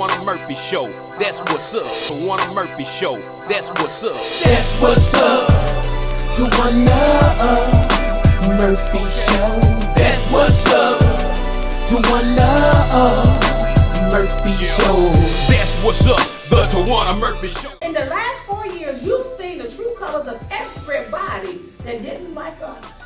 Towanna Murphy Show. That's what's up. Towanna Murphy Show. That's what's up. That's what's up. Towanna Murphy Show. That's what's up. Towanna Murphy Show. That's what's up. The Towanna Murphy Show. In the last 4 years, you've seen the true colors of everybody that didn't like us.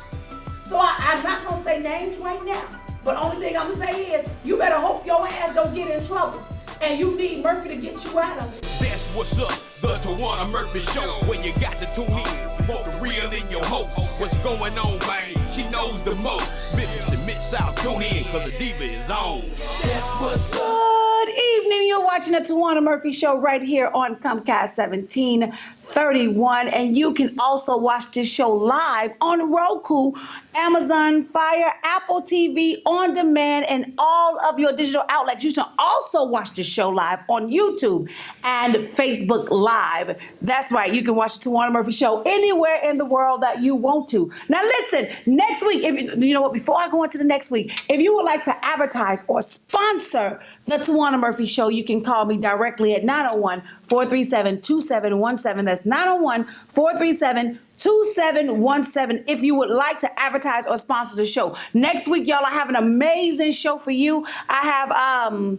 So I'm not going to say names right now. But only thing I'm going to say is, you better hope your ass don't get in trouble. And you need Murphy to get you out of it. That's what's up. The Towanna Murphy Show. Where you got to tune in. Want the real in your host. What's going on, man? She knows the most. Memphis and Mid-South, tune in, cause the diva is on. That's what's up. Good evening. You're watching the Towanna Murphy Show right here on Comcast 1731. And you can also watch this show live on Roku, Amazon Fire, Apple TV, On Demand, and all of your digital outlets. You can also watch the show live on YouTube and Facebook Live. That's right. You can watch the Towanna Murphy Show anywhere in the world that you want to. Now listen, next week, if you know what, before I go into the next week, if you would like to advertise or sponsor the Towanna Murphy Show, you can call me directly at 901-437-2717. That's 901-437-2717 if you would like to advertise or sponsor the show. Next week, y'all, I have an amazing show for you. I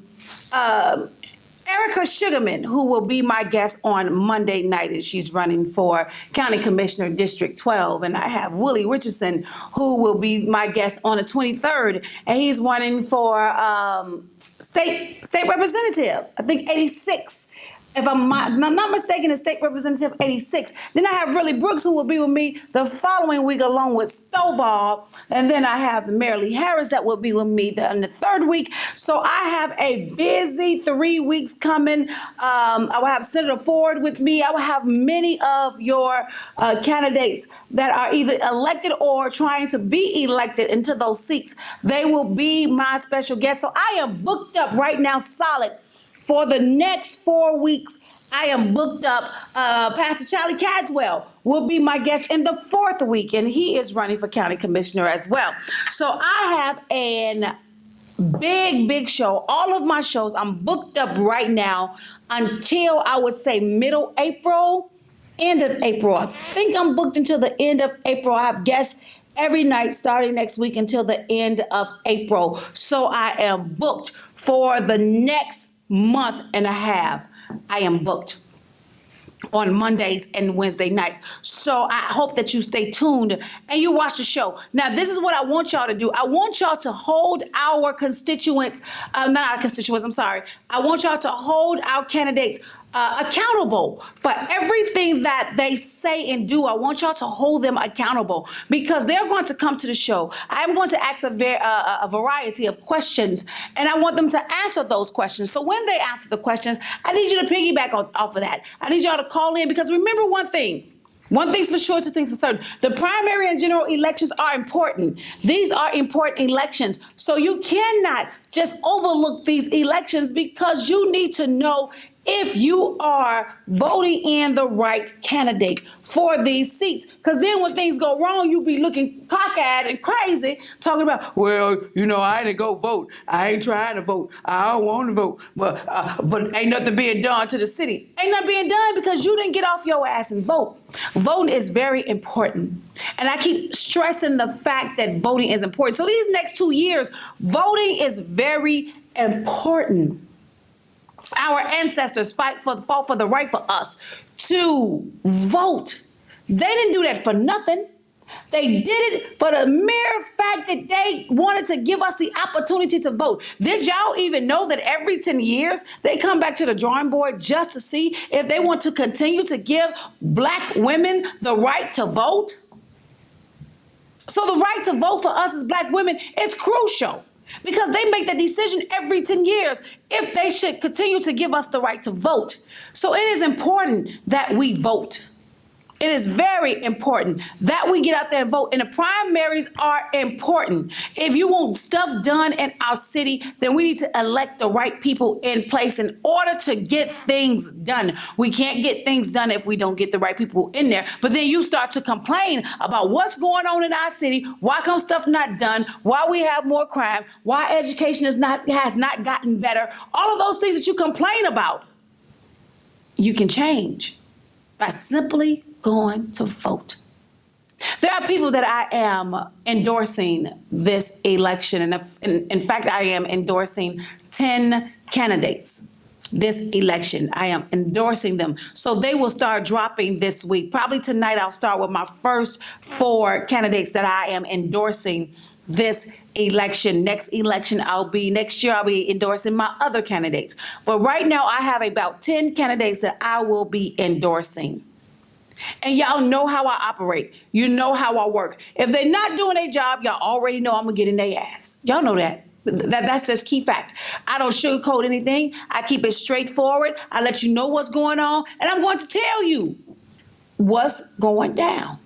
have Erica Sugarman, who will be my guest on Monday night, and she's running for County Commissioner District 12. And I have Willie Richardson, who will be my guest on the 23rd, and he's running for state representative, I think 86. If I'm not mistaken, it's State Representative 86. Then I have Riley Brooks, who will be with me the following week, along with Stovall. And then I have Marilee Harris that will be with me in the third week. So I have a busy 3 weeks coming. I will have Senator Ford with me. I will have many of your candidates that are either elected or trying to be elected into those seats. They will be my special guests. So I am booked up right now, solid. For the next 4 weeks, I am booked up. Pastor Charlie Cadswell will be my guest in the fourth week, and he is running for county commissioner as well. So I have a big show. All of my shows, I'm booked up right now until I would say middle April, end of April. I think I'm booked until the end of April. I have guests every night starting next week until the end of April. So I am booked for the next month and a half. I am booked on Mondays and Wednesday nights. So I hope that you stay tuned and you watch the show. Now, this is what I want y'all to do. I want y'all to hold our constituents, not our constituents, I'm sorry. I want y'all to hold our candidates accountable for everything that they say and do. I want y'all to hold them accountable because they're going to come to the show. I'm going to ask a variety of questions, and I want them to answer those questions. So when they answer the questions, I need you to piggyback off of that. I need y'all to call in because remember one thing. One thing's for sure, two things for certain. The primary and general elections are important. These are important elections. So you cannot just overlook these elections because you need to know if you are voting in the right candidate for these seats. Because then when things go wrong, you be looking cockeyed and crazy, talking about, well, you know, I didn't go vote. I ain't trying to vote. I don't want to vote. But ain't nothing being done to the city. Ain't nothing being done because you didn't get off your ass and vote. Voting is very important. And I keep stressing the fact that voting is important. So these next 2 years, voting is very important. Our ancestors fought for the right for us to vote. They didn't do that for nothing. They did it for the mere fact that they wanted to give us the opportunity to vote. Did y'all even know that every 10 years they come back to the drawing board just to see if they want to continue to give black women the right to vote? So the right to vote for us as black women is crucial. Because they make that decision every 10 years if they should continue to give us the right to vote. So it is important that we vote. It is very important that we get out there and vote. And the primaries are important. If you want stuff done in our city, then we need to elect the right people in place in order to get things done. We can't get things done if we don't get the right people in there. But then you start to complain about what's going on in our city, why come stuff not done, why we have more crime, why education has not gotten better. All of those things that you complain about, you can change by simply going to vote. There are people that I am endorsing this election. And in fact, I am endorsing 10 candidates this election. I am endorsing them. So they will start dropping this week. Probably tonight, I'll start with my first 4 candidates that I am endorsing this election. Next year, I'll be endorsing my other candidates. But right now, I have about 10 candidates that I will be endorsing. And y'all know how I operate. You know how I work. If they're not doing their job, y'all already know I'm going to get in their ass. Y'all know that. That's just key fact. I don't sugarcoat anything. I keep it straightforward. I let you know what's going on. And I'm going to tell you what's going down.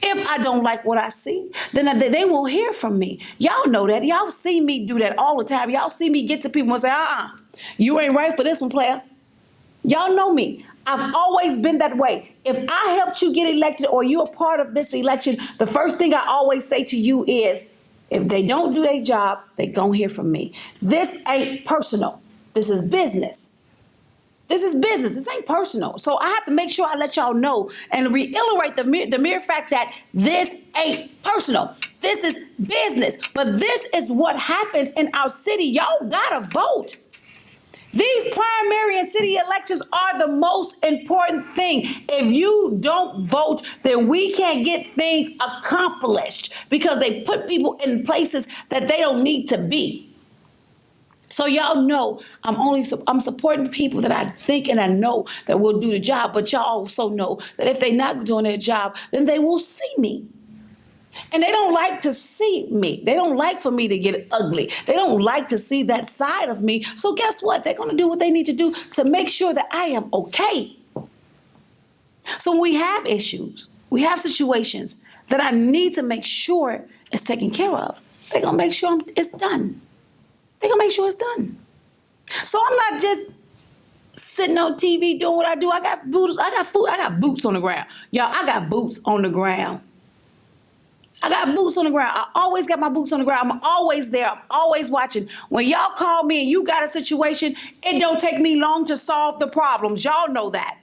If I don't like what I see, then they will hear from me. Y'all know that. Y'all see me do that all the time. Y'all see me get to people and say, you ain't right for this one, player. Y'all know me. I've always been that way. If I helped you get elected or you're a part of this election, the first thing I always say to you is, if they don't do their job, they gon' hear from me. This ain't personal. This is business. This is business. This ain't personal. So I have to make sure I let y'all know and reiterate the mere fact that this ain't personal. This is business. But this is what happens in our city. Y'all gotta vote. These primary and city elections are the most important thing. If you don't vote, then we can't get things accomplished because they put people in places that they don't need to be. So y'all know I'm supporting people that I think and I know that will do the job, but y'all also know that if they're not doing their job, then they will see me. And they don't like to see me. They don't like for me to get ugly. They don't like to see that side of me. So guess what? They're going to do what they need to do to make sure that I am okay. So when we have issues, we have situations that I need to make sure it's taken care of, they're going to make sure it's done. They're going to make sure it's done. So I'm not just sitting on TV doing what I do. I got boots on the ground. Y'all, I got boots on the ground. I got boots on the ground. I always got my boots on the ground. I'm always there. I'm always watching. When y'all call me and you got a situation, it don't take me long to solve the problems. Y'all know that.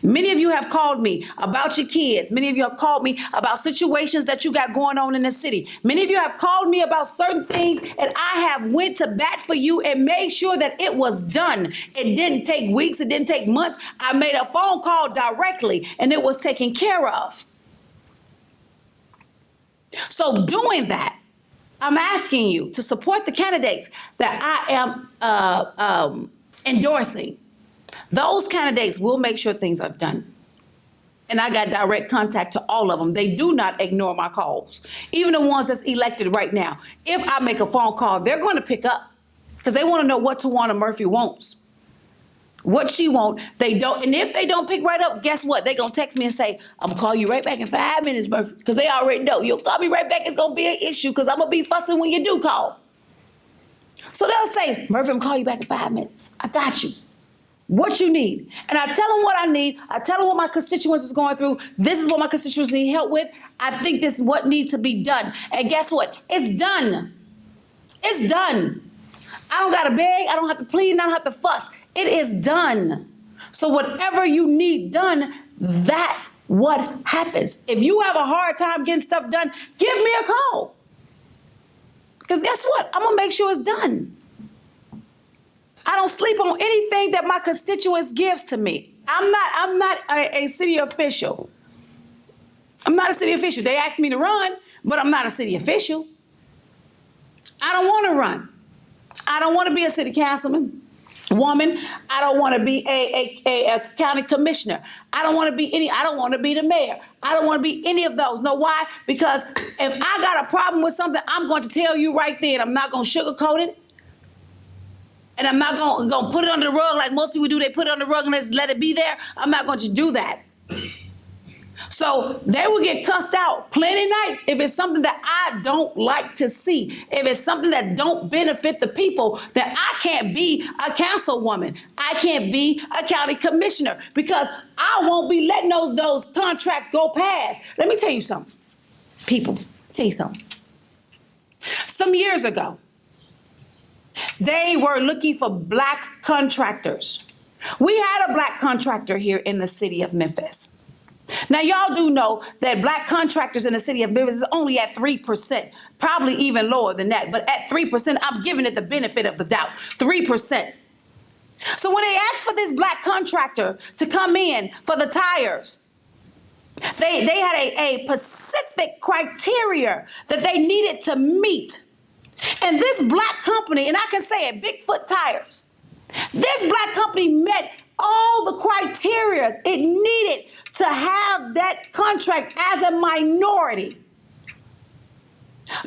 Many of you have called me about your kids. Many of you have called me about situations that you got going on in the city. Many of you have called me about certain things, and I have went to bat for you and made sure that it was done. It didn't take weeks. It didn't take months. I made a phone call directly, and it was taken care of. So doing that, I'm asking you to support the candidates that I am endorsing. Those candidates will make sure things are done. And I got direct contact to all of them. They do not ignore my calls. Even the ones that's elected right now. If I make a phone call, they're going to pick up because they want to know what Towanna Murphy wants. What she wants, they don't. And if they don't pick right up, guess what? They're going to text me and say, I'm going to call you right back in 5 minutes, Murphy. Because they already know. You'll call me right back. It's going to be an issue because I'm going to be fussing when you do call. So they'll say, Murphy, I'm going to call you back in 5 minutes. I got you. What you need. And I tell them what I need. I tell them what my constituents is going through. This is what my constituents need help with. I think this is what needs to be done. And guess what? It's done. It's done. I don't got to beg. I don't have to plead. I don't have to fuss. It is done. So whatever you need done, that's what happens. If you have a hard time getting stuff done, give me a call. Because guess what? I'm going to make sure it's done. I don't sleep on anything that my constituents gives to me. I'm not a city official. I'm not a city official. They asked me to run, but I'm not a city official. I don't want to run. I don't want to be a city councilman. Woman, I don't want to be a county commissioner. I don't want to be the mayor. I don't want to be any of those. Know why? Because if I got a problem with something, I'm going to tell you right then. I'm not going to sugarcoat it. And I'm not going to put it under the rug like most people do. They put it on the rug and just let it be there. I'm not going to do that. So they will get cussed out plenty nights if it's something that I don't like to see. If it's something that don't benefit the people, that I can't be a councilwoman. I can't be a county commissioner because I won't be letting those contracts go past. Let me tell you something, people. Tell you something. Some years ago, they were looking for black contractors. We had a black contractor here in the city of Memphis. Now, y'all do know that black contractors in the city of Memphis is only at 3%, probably even lower than that. But at 3%, I'm giving it the benefit of the doubt, 3%. So when they asked for this black contractor to come in for the tires, they had a specific criteria that they needed to meet. And this black company, and I can say it, Bigfoot Tires, this black company met all the criteria it needed to have that contract as a minority.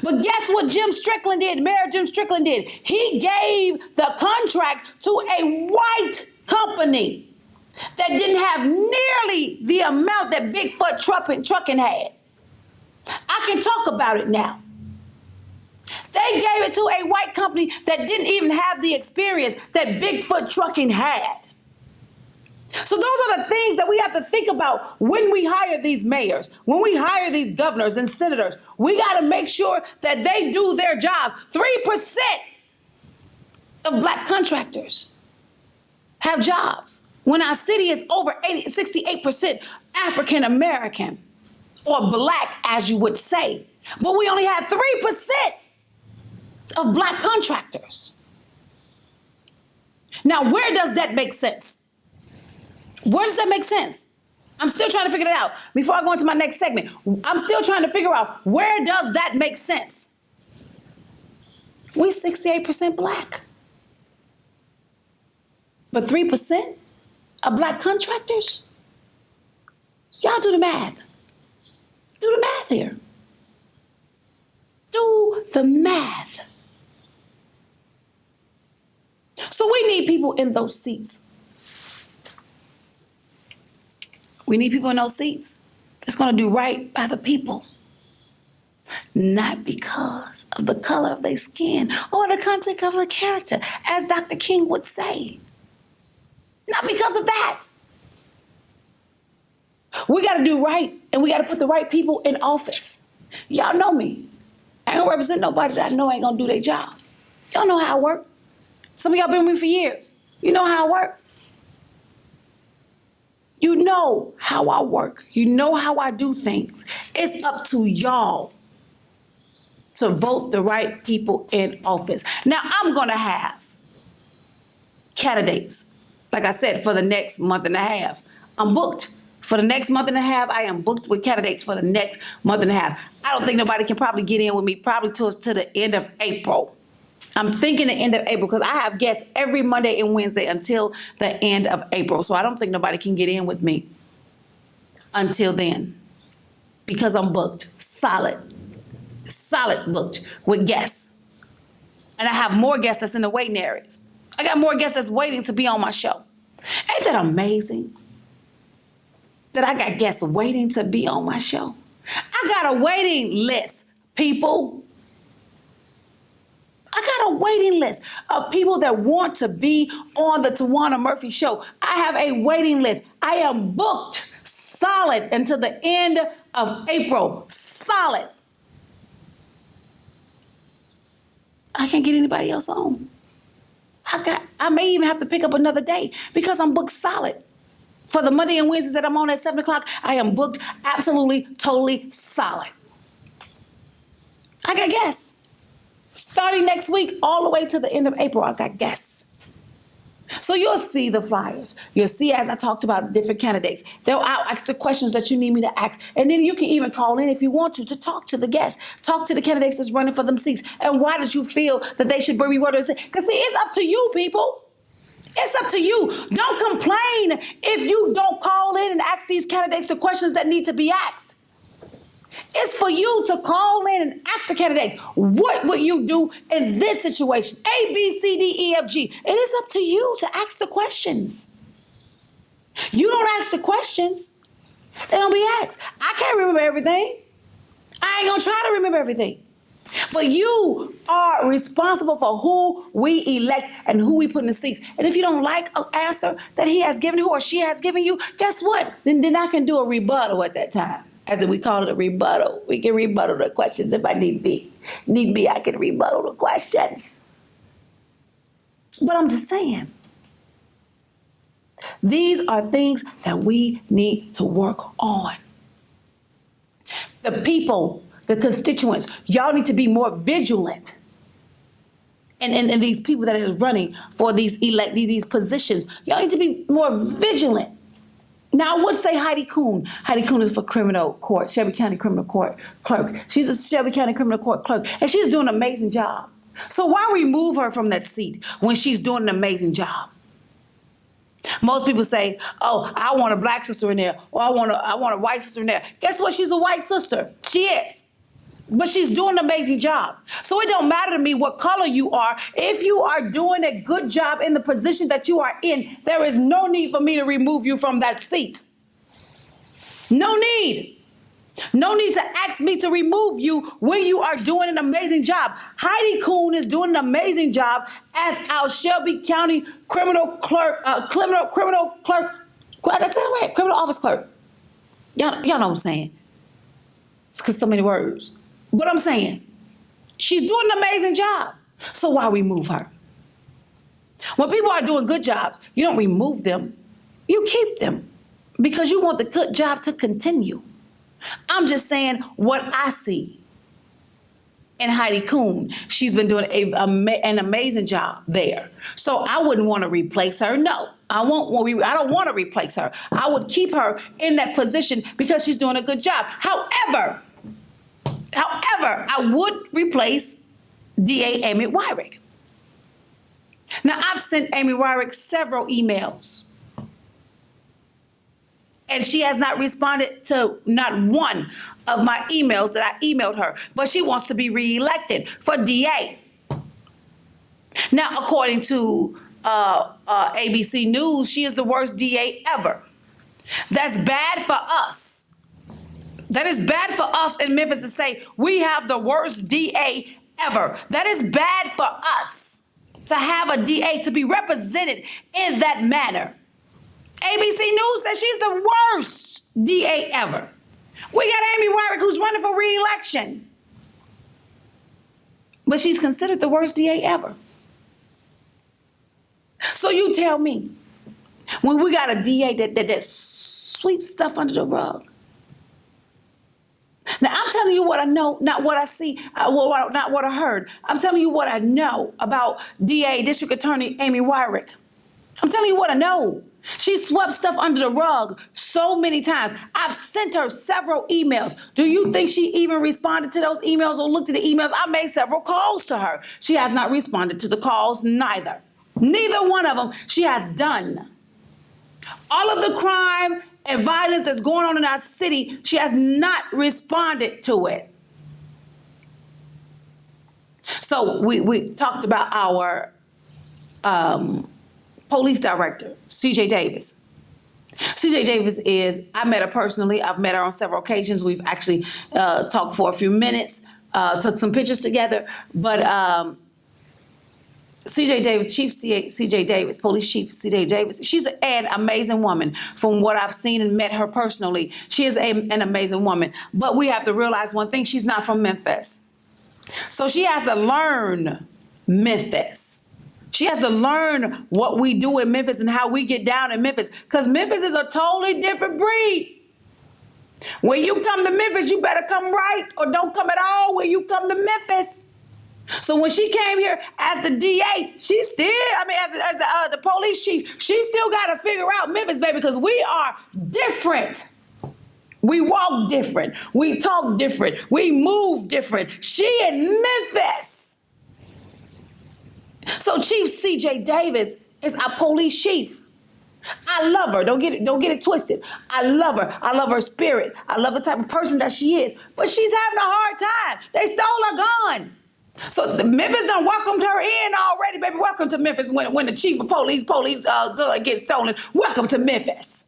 But guess what Jim Strickland did? Mayor Jim Strickland did. He gave the contract to a white company that didn't have nearly the amount that Bigfoot Trucking had. I can talk about it now. They gave it to a white company that didn't even have the experience that Bigfoot Trucking had. So those are the things that we have to think about when we hire these mayors, when we hire these governors and senators. We got to make sure that they do their jobs. 3% of black contractors have jobs when our city is over 68% African American or black, as you would say. But we only have 3% of black contractors. Now, where does that make sense? Where does that make sense? I'm still trying to figure it out. Before I go into my next segment, I'm still trying to figure out where does that make sense? We 68% black. But 3% of black contractors? Y'all do the math. Do the math here. Do the math. So we need people in those seats. We need people in those seats that's going to do right by the people. Not because of the color of their skin or the content of their character, as Dr. King would say. Not because of that. We got to do right, and we got to put the right people in office. Y'all know me. I ain't gonna represent nobody that I know ain't gonna do their job. Y'all know how I work. Some of y'all been with me for years. You know how I work. You know how I work. You know how I do things. It's up to y'all to vote the right people in office. Now, I'm going to have candidates, like I said, for the next month and a half. I'm booked. For the next month and a half, I am booked with candidates for the next month and a half. I don't think nobody can probably get in with me probably to the end of April. I'm thinking the end of April because I have guests every Monday and Wednesday until the end of April. So I don't think nobody can get in with me until then because I'm booked. Solid booked with guests. And I have more guests that's in the waiting areas. I got more guests that's waiting to be on my show. Ain't that amazing? That I got guests waiting to be on my show. I got a waiting list, people. I got a waiting list of people that want to be on the Towanna Murphy Show. I have a waiting list. I am booked solid until the end of April. Solid. I can't get anybody else on. I may even have to pick up another day because I'm booked solid. For the Monday and Wednesdays that I'm on at 7 o'clock, I am booked absolutely, totally solid. I got guests. Starting next week, all the way to the end of April, I got guests. So you'll see the flyers. You'll see as I talked about different candidates. I'll ask the questions that you need me to ask. And then you can even call in if you want to talk to the guests. Talk to the candidates that's running for them seats. And why did you feel that they should bring me word? Because see, it's up to you, people. It's up to you. Don't complain if you don't call in and ask these candidates the questions that need to be asked. It's for you to call in and ask the candidates, what would you do in this situation? A, B, C, D, E, F, G. It is up to you to ask the questions. You don't ask the questions, They don't be asked. I can't remember everything. I ain't gonna try to remember everything. But you are responsible for who we elect and who we put in the seats. And if you don't like an answer that he has given you or she has given you, guess what? Then I can do a rebuttal at that time. As we call it, a rebuttal. We can rebuttal the questions if I need be. Need be, I can rebuttal the questions. But I'm just saying, these are things that we need to work on. The people, the constituents, y'all need to be more vigilant. And these people that are running for these positions, y'all need to be more vigilant. Now, I would say Heidi Kuhn. Heidi Kuhn is for criminal court, Shelby County Criminal Court clerk. She's a Shelby County Criminal Court clerk, and she's doing an amazing job. So why remove her from that seat when she's doing an amazing job? Most people say, oh, I want a black sister in there, or I want a white sister in there. Guess what? She's a white sister. She is. But she's doing an amazing job. So it don't matter to me what color you are. If you are doing a good job in the position that you are in, there is no need for me to remove you from that seat. No need. No need to ask me to remove you when you are doing an amazing job. Heidi Kuhn is doing an amazing job as our Shelby County criminal clerk, criminal clerk, that's right, criminal office clerk. Y'all know what I'm saying. It's because so many words. But I'm saying, she's doing an amazing job. So why remove her? When people are doing good jobs, you don't remove them. You keep them because you want the good job to continue. I'm just saying what I see in Heidi Kuhn. She's been doing an amazing job there. So I wouldn't want to replace her. No, I don't want to replace her. I would keep her in that position because she's doing a good job. However, I would replace DA Amy Wyrick. Now, I've sent Amy Wyrick several emails, and she has not responded to not one of my emails that I emailed her, but she wants to be reelected for DA. Now, according to ABC News, she is the worst DA ever. That's bad for us. That is bad for us in Memphis to say we have the worst DA ever. That is bad for us to have a DA to be represented in that manner. ABC News says she's the worst DA ever. We got Amy Wyrick who's running for re-election. But she's considered the worst DA ever. So you tell me, when we got a DA that sweeps stuff under the rug. Now, I'm telling you what I know, not what I see, not what I heard. I'm telling you what I know about DA, District Attorney Amy Wyrick. I'm telling you what I know. She swept stuff under the rug so many times. I've sent her several emails. Do you think she even responded to those emails or looked at the emails? I made several calls to her. She has not responded to the calls, neither. Neither one of them she has done. All of the crime and violence that's going on in our city, she has not responded to it. So we talked about our police director, CJ Davis. CJ Davis I met her personally. I've met her on several occasions. We've actually talked for a few minutes, took some pictures together. But CJ Davis, Chief CJ Davis, Police Chief CJ Davis, she's an amazing woman from what I've seen and met her personally. She is an amazing woman. But we have to realize one thing, she's not from Memphis. So she has to learn Memphis. She has to learn what we do in Memphis and how we get down in Memphis. Because Memphis is a totally different breed. When you come to Memphis, you better come right or don't come at all when you come to Memphis. So when she came here as the DA, she still, as the police chief, she still got to figure out Memphis, baby, because we are different. We walk different. We talk different. We move different. She in Memphis. So Chief C.J. Davis is our police chief. I love her. Don't get it twisted. I love her. I love her spirit. I love the type of person that she is. But she's having a hard time. They stole her gun. So Memphis done welcomed her in already, baby. Welcome to Memphis when the chief of police gun gets stolen. Welcome to Memphis.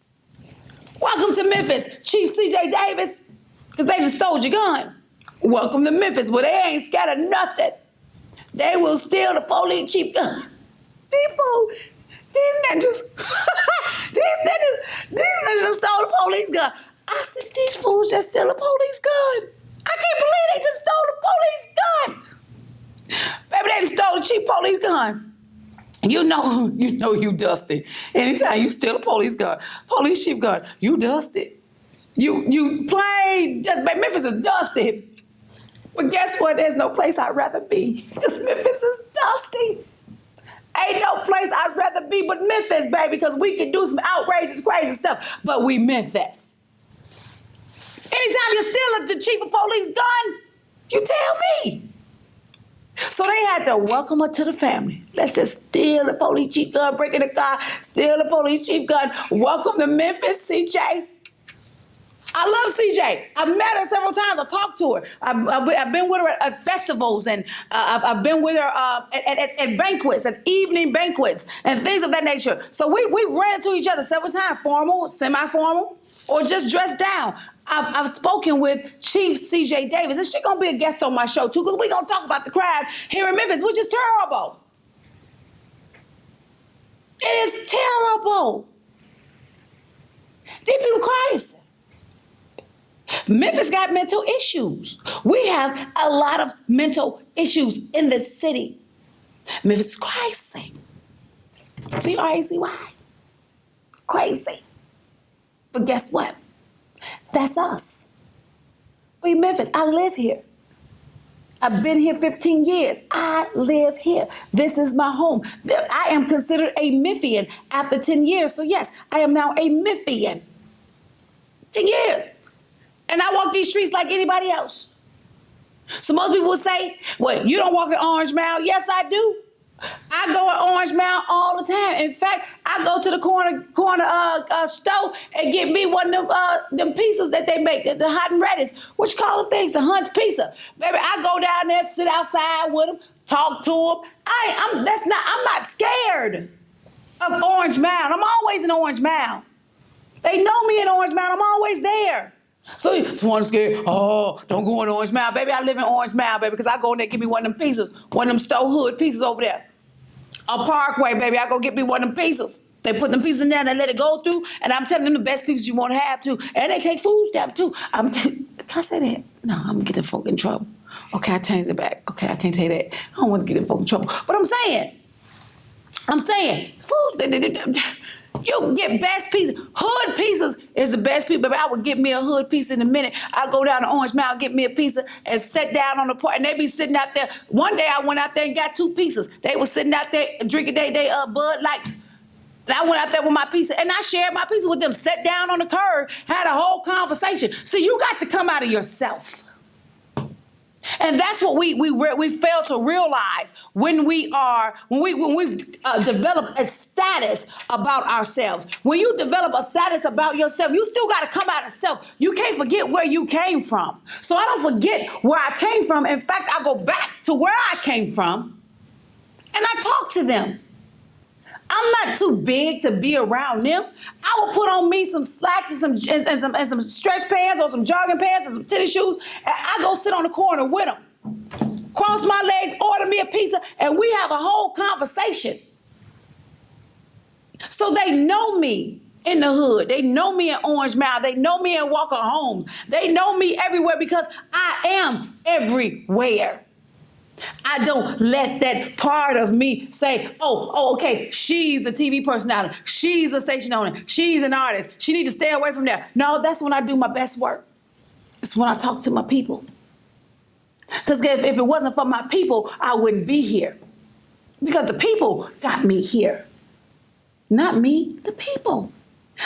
Welcome to Memphis, Chief C.J. Davis, because they just stole your gun. Welcome to Memphis, where they ain't scared of nothing. They will steal the police chief gun. These ninjas stole the police gun. I said, these fools just stole the police gun. I can't believe they just stole the police gun. Baby, they just stole the chief police gun. You know you dusty. Anytime you steal a police chief gun, you dusty. You plain, just Memphis is dusty. But guess what? There's no place I'd rather be, because Memphis is dusty. Ain't no place I'd rather be but Memphis, baby, because we can do some outrageous, crazy stuff, but we Memphis. Anytime you steal the chief of police gun, you tell me. So they had to welcome her to the family. Let's just steal the police chief gun, break in the car, steal the police chief gun. Welcome to Memphis, CJ. I love CJ. I've met her several times. I talked to her. I've been with her at festivals, and I've been with her at banquets, at evening banquets, and things of that nature. So we ran into each other several times, formal, semi-formal, or just dressed down. I've spoken with Chief C.J. Davis, and she's going to be a guest on my show, too, because we're going to talk about the crime here in Memphis, which is terrible. It is terrible. These people crazy. Memphis got mental issues. We have a lot of mental issues in this city. Memphis is crazy. C-R-A-Z-Y. Crazy. But guess what? That's us. We Memphis. I live here. I've been here 15 years. I live here. This is my home. I am considered a Memphian after 10 years. So yes, I am now a Memphian. 10 years. And I walk these streets like anybody else. So most people would say, well, you don't walk in Orange Mound. Yes, I do. I go in Orange Mound all the time. In fact, I go to the corner store and get me one of them pizzas that they make, the hot and reddys. What you call them things? The Hunt's pizza. Baby, I go down there, sit outside with them, talk to them. I'm not scared of Orange Mound. I'm always in Orange Mound. They know me in Orange Mound. I'm always there. So you want to scare? Oh, don't go in Orange Mound, baby. I live in Orange Mound, baby, because I go in there, get me one of them pizzas, one of them store hood pizzas over there. A Parkway, baby. I go get me one of them pizzas. They put them pizzas in there and they let it go through, and I'm telling them the best pizzas you want to have too, and they take food stamps too. Can I say that? No, I'm gonna get them folk in trouble. Okay, I changed it back. Okay, I can't say that. I don't want to get them folk in trouble. But I'm saying, food. You can get best pieces. Hood pieces is the best pizza. Baby, I would get me a hood pizza in a minute. I'd go down to Orange Mound, get me a pizza, and sit down on the porch. And they be sitting out there. One day I went out there and got 2 pizzas. They were sitting out there drinking they Bud Lights. And I went out there with my pizza, and I shared my pizza with them. Sat down on the curb, had a whole conversation. So you got to come out of yourself. And that's what we fail to realize when we develop a status about ourselves. When you develop a status about yourself, you still got to come out of self. You can't forget where you came from. So I don't forget where I came from. In fact, I go back to where I came from, and I talk to them. I'm not too big to be around them. I will put on me some slacks and some stretch pants or some jogging pants and some tennis shoes, and I go sit on the corner with them. Cross my legs, order me a pizza, and we have a whole conversation. So they know me in the hood. They know me in Orange Mound. They know me in Walker Homes. They know me everywhere because I am everywhere. I don't let that part of me say, oh, okay, she's a TV personality. She's a station owner. She's an artist. She needs to stay away from there. No, that's when I do my best work. It's when I talk to my people. Because if it wasn't for my people, I wouldn't be here. Because the people got me here. Not me, the people.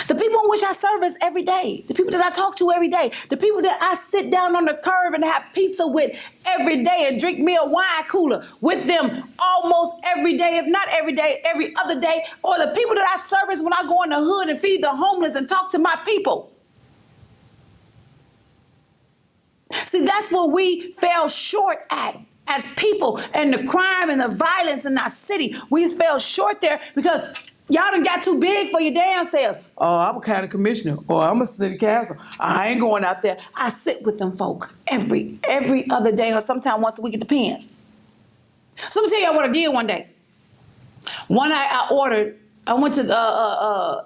The people in which I service every day, the people that I talk to every day, the people that I sit down on the curb and have pizza with every day and drink me a wine cooler with them almost every day, if not every day, every other day, or the people that I service when I go in the hood and feed the homeless and talk to my people. See, that's what we fell short at as people, and the crime and the violence in our city. We fell short there because Y'all done got too big for your damn selves. Oh, I'm a county commissioner, or I'm a city council. I ain't going out there. I sit with them folk every other day, or sometime once a week. It depends. So let me tell y'all what I did one day. One night I went to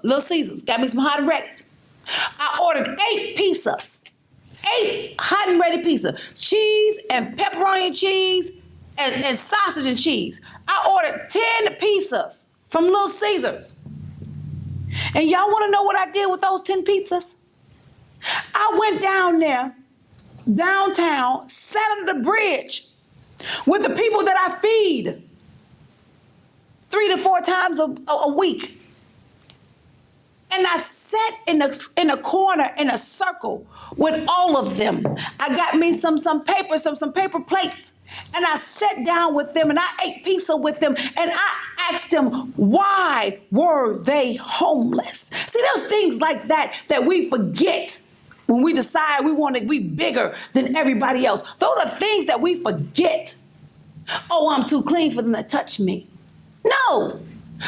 Little Caesars, got me some hot and ready's. I ordered 8 pizzas. 8 hot and ready pizza. Cheese and pepperoni and cheese and sausage and cheese. I ordered 10 pizzas from Little Caesars. And y'all want to know what I did with those 10 pizzas? I went down there, downtown, sat under the bridge with the people that I feed 3 to 4 times a week. And I sat in a corner in a circle with all of them. I got me some paper, some paper plates. And I sat down with them and I ate pizza with them. And I asked them, why were they homeless? See, there's things like that we forget when we decide we want to be bigger than everybody else. Those are things that we forget. Oh, I'm too clean for them to touch me. No.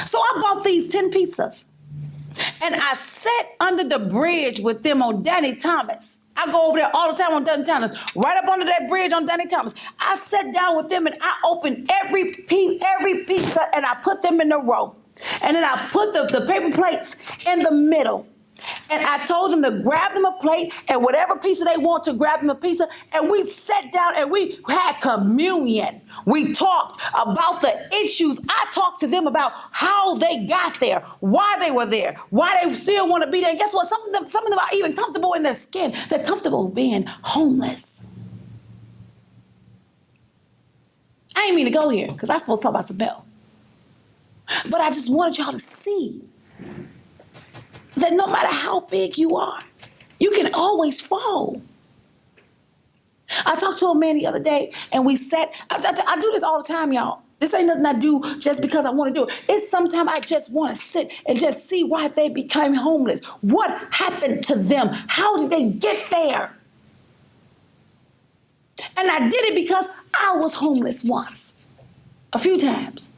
So I bought these 10 pizzas. And I sat under the bridge with them on Danny Thomas. I go over there all the time on Danny Thomas. Right up under that bridge on Danny Thomas. I sat down with them and I opened every pizza and I put them in a row. And then I put the paper plates in the middle. And I told them to grab them a plate and whatever pizza they want to grab them a pizza. And we sat down and we had communion. We talked about the issues. I talked to them about how they got there, why they were there, why they still want to be there. And guess what? Some of them are even comfortable in their skin. They're comfortable being homeless. I ain't mean to go here because I'm supposed to talk about Sabelle. But I just wanted y'all to see that no matter how big you are, you can always fall. I talked to a man the other day and we sat, I do this all the time, y'all. This ain't nothing I do just because I want to do it. It's sometimes I just want to sit and just see why they became homeless. What happened to them? How did they get there? And I did it because I was homeless once, a few times.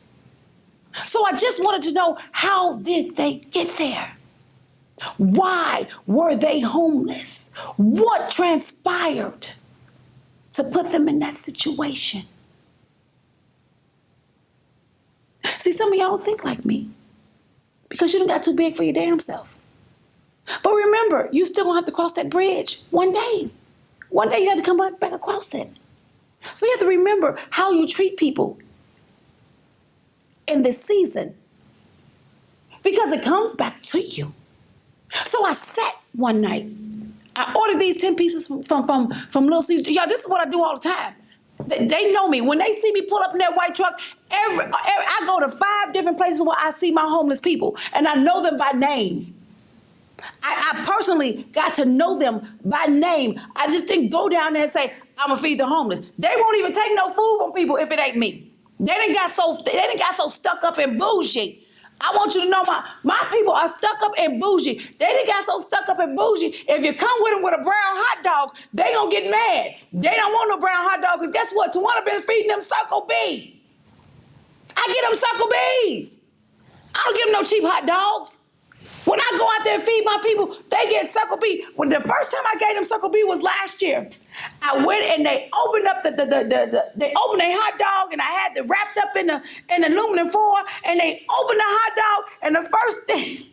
So I just wanted to know, how did they get there? Why were they homeless? What transpired to put them in that situation? See, some of y'all don't think like me because you done got too big for your damn self. But remember, you still gonna have to cross that bridge one day. One day you have to come back across it. So you have to remember how you treat people in this season because it comes back to you. So I sat one night. I ordered these 10 pieces from Little Caesars. Y'all, this is what I do all the time. They know me. When they see me pull up in that white truck, I go to 5 different places where I see my homeless people, and I know them by name. I personally got to know them by name. I just didn't go down there and say, I'm going to feed the homeless. They won't even take no food from people if it ain't me. They done got so stuck up and bougie. I want you to know my people are stuck up and bougie. They done got so stuck up and bougie. If you come with them with a brown hot dog, they gonna get mad. They don't want no brown hot dog because guess what? Towanna been feeding them Circle B. I get them Circle B's. I don't give them no cheap hot dogs. When I go out there and feed my people, they get Circle B. When the first time I gave them Circle B was last year. I went and they opened up they opened their hot dog and I had it wrapped up in aluminum foil and they opened the hot dog and the first thing,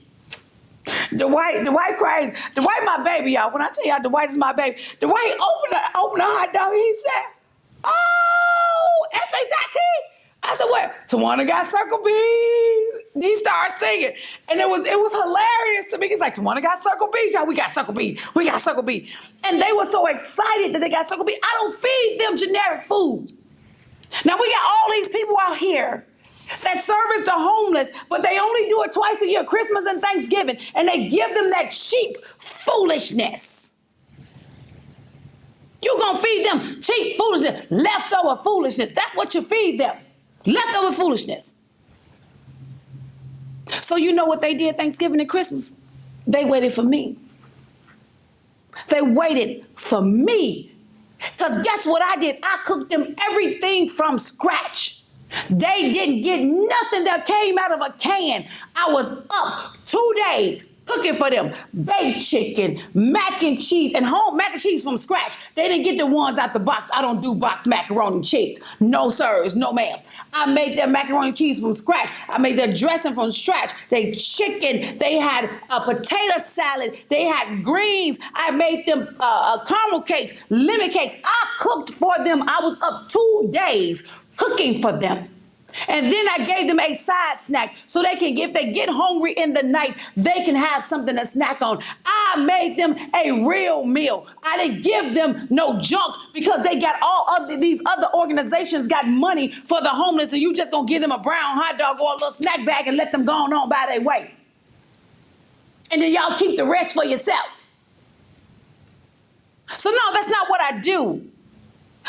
Dwight crazy. Dwight my baby, y'all. When I tell y'all Dwight is my baby, Dwight opened the hot dog and he said, oh, S-A-Z-T. I said, what? Towanna got Circle B. He started singing. And it was hilarious to me. He's like, Towanna got Circle B. Y'all, we got Circle B. We got Circle B. And they were so excited that they got Circle B. I don't feed them generic food. Now, we got all these people out here that service the homeless, but they only do it twice a year, Christmas and Thanksgiving. And they give them that cheap foolishness. You're going to feed them cheap foolishness, leftover foolishness. That's what you feed them. Leftover foolishness. So you know what they did Thanksgiving and Christmas? They waited for me. They waited for me. Because guess what I did? I cooked them everything from scratch. They didn't get nothing that came out of a can. I was up 2 days cooking for them. Baked chicken, mac and cheese, and home mac and cheese from scratch. They didn't get the ones out the box. I don't do box macaroni and cheese. No sirs, no ma'ams. I made their macaroni and cheese from scratch. I made their dressing from scratch. They chicken. They had a potato salad. They had greens. I made them caramel cakes, lemon cakes. I cooked for them. I was up 2 days cooking for them. And then I gave them a side snack so they can, if they get hungry in the night, they can have something to snack on. I made them a real meal. I didn't give them no junk because they got these other organizations got money for the homeless, and you just gonna give them a brown hot dog or a little snack bag and let them go on by their way. And then y'all keep the rest for yourself. So no, that's not what I do.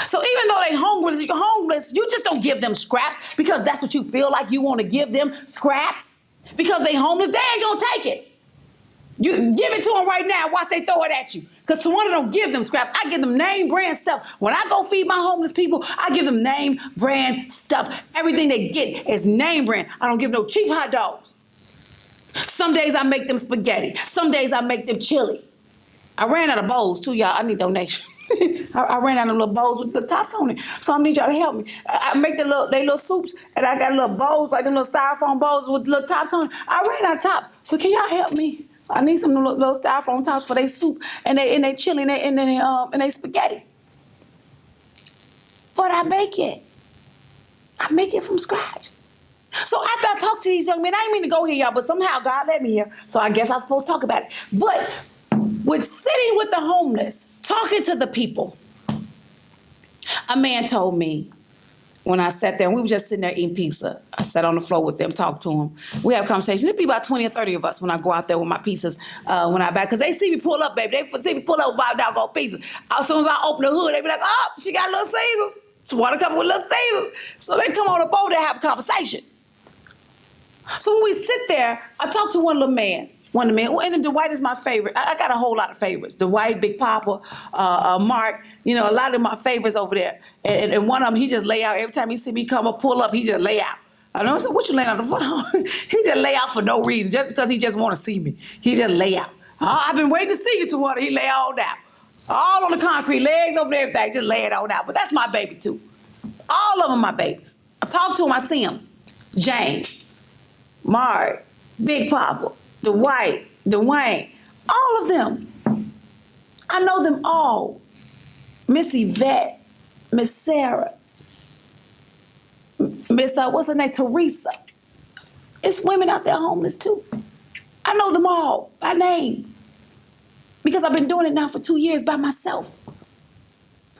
So even though they homeless, you just don't give them scraps because that's what you feel like you want to give them scraps. Because they homeless, they ain't gonna take it. You give it to them right now, watch they throw it at you. Because Towanna don't give them scraps. I give them name brand stuff. When I go feed my homeless people, I give them name brand stuff. Everything they get is name brand. I don't give no cheap hot dogs. Some days I make them spaghetti. Some days I make them chili. I ran out of bowls too, y'all. I need donations. I ran out of little bowls with the tops on it. So I need y'all to help me. I make they little soups, and I got little bowls, like the little styrofoam bowls with little tops on it. I ran out of tops. So can y'all help me? I need some little styrofoam tops for their soup and they chili and they spaghetti. But I make it. I make it from scratch. So after I talk to these young men, I didn't mean to go here, y'all, but somehow God led me here. So I guess I'm supposed to talk about it. But with sitting with the homeless, talking to the people, a man told me when I sat there, and we were just sitting there eating pizza. I sat on the floor with them, talked to them. We have a conversation. There'd be about 20 or 30 of us when I go out there with my pizzas when I buy, because they see me pull up, baby. They see me pull up with my doggone pizza. As soon as I open the hood, they be like, oh, she got Little Caesars. Towanna come with Little Caesars. So they come on the boat and have a conversation. So when we sit there, I talk to one little man. One of the men, and Dwight is my favorite. I got a whole lot of favorites. Dwight, Big Papa, Mark, a lot of my favorites over there. And one of them, he just lay out. Every time he see me come up, pull up, he just lay out. I know, so what you laying on the phone? He just lay out for no reason, just because he just want to see me. He just lay out. Oh, I've been waiting to see you, Towanna. He lay all out. All on the concrete, legs over there, everything, just lay it on out. But that's my baby, too. All of them my babies. I talk to him, I see him. James, Mark, Big Papa, Dwight, Dwayne, all of them. I know them all. Miss Yvette, Miss Sarah, Miss, what's her name, Teresa. It's women out there homeless too. I know them all by name because I've been doing it now for 2 years by myself.